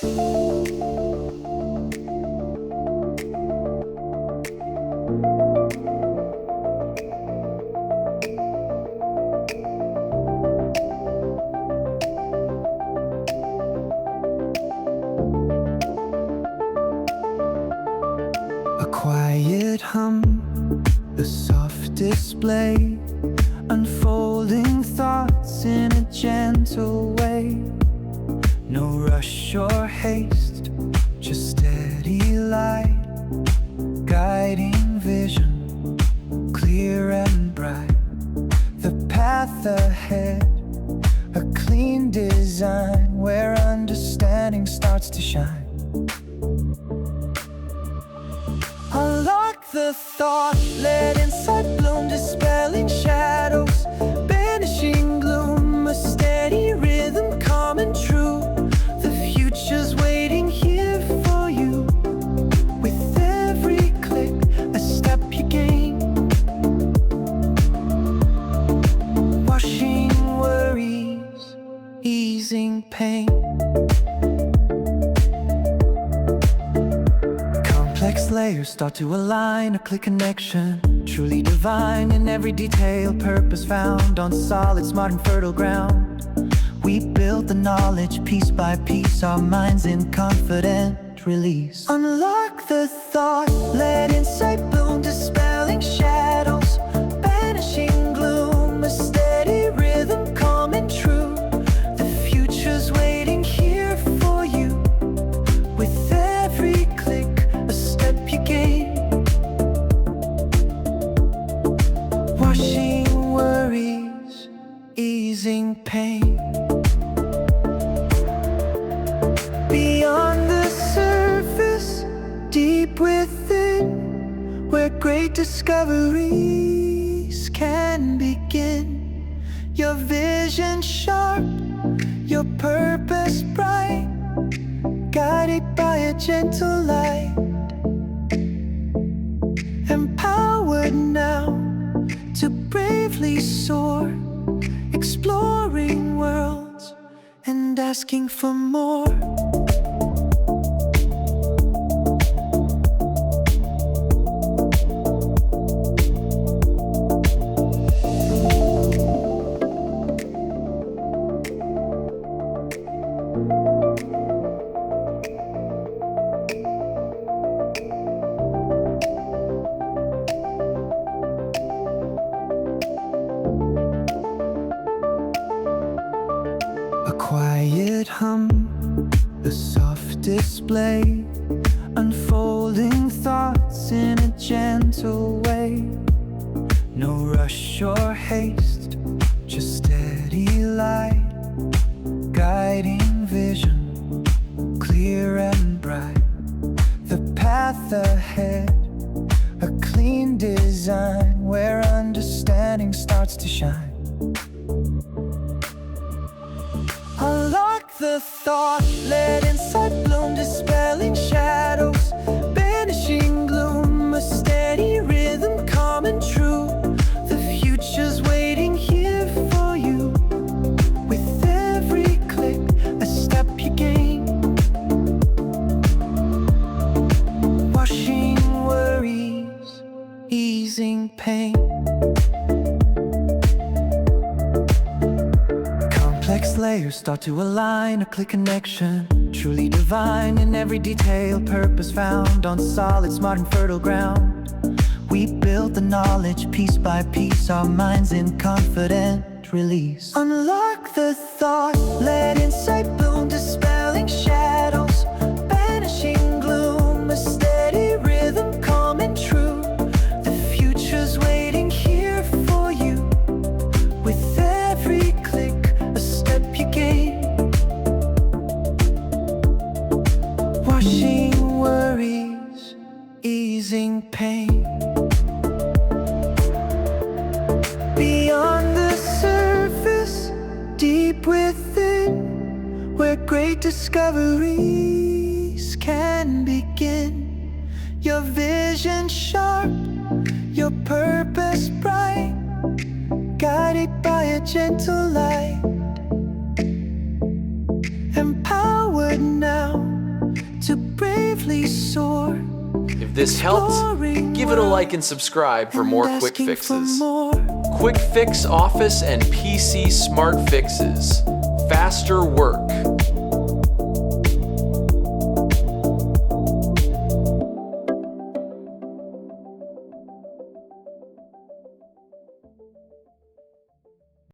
A quiet hum, a soft display, unfolding thoughts in a gentle way. No rush or haste, just steady light, guiding vision, clear and bright. The path ahead, a clean design where understanding starts to shine. Unlock the thought, let insight bloom, dispelling shadows, banishing gloom. A steady rhythm, calm and true. The future's waiting here for you. With every click, a step you gain, washing worries, easing pain. Complex layers start to align, a clear connection, truly divine in every detail. Purpose found on solid, smart and fertile ground. We build the knowledge piece by piece, our minds in confident release. Unlock the thought, let insight bloom, dispelling shadows, banishing gloom. A steady rhythm, calm and true. The future's waiting here for you. With every click, a step you gain, washing worries, easing pain. Beyond the surface, deep within, where great discoveries can begin. Your vision sharp, your purpose bright, guided by a gentle light. Empowered now to bravely soar, exploring worlds and asking for more. A quiet hum, a soft display, unfolding thoughts in a gentle way. No rush or haste, just steady light, guiding vision, clear and bright. The path ahead, a clean design where understanding starts to shine. Unlock the thought, let insight bloom, dispelling shadows, banishing gloom. A steady rhythm, calm and true. The future's waiting here for you. With every click, a step you gain, washing worries, easing pain. Complex layers start to align, a clear connection, truly divine in every detail. Purpose found on solid, smart and fertile ground. We build the knowledge piece by piece, our minds in confident release. Unlock the thought, let insight bloom, dispelling shadows, banishing gloom. A steady rhythm, calm and true. The future's waiting here for you. With every click, a step you gain, washing worries, easing pain. Beyond the surface, deep within, where great discoveries can begin. Your vision sharp, your purpose bright, guided by a gentle light. Empowered now endlessly soar. If this helped, give it a like and subscribe for more quick fixes. Quick Fix Office and PC Smart Fixes. Faster work.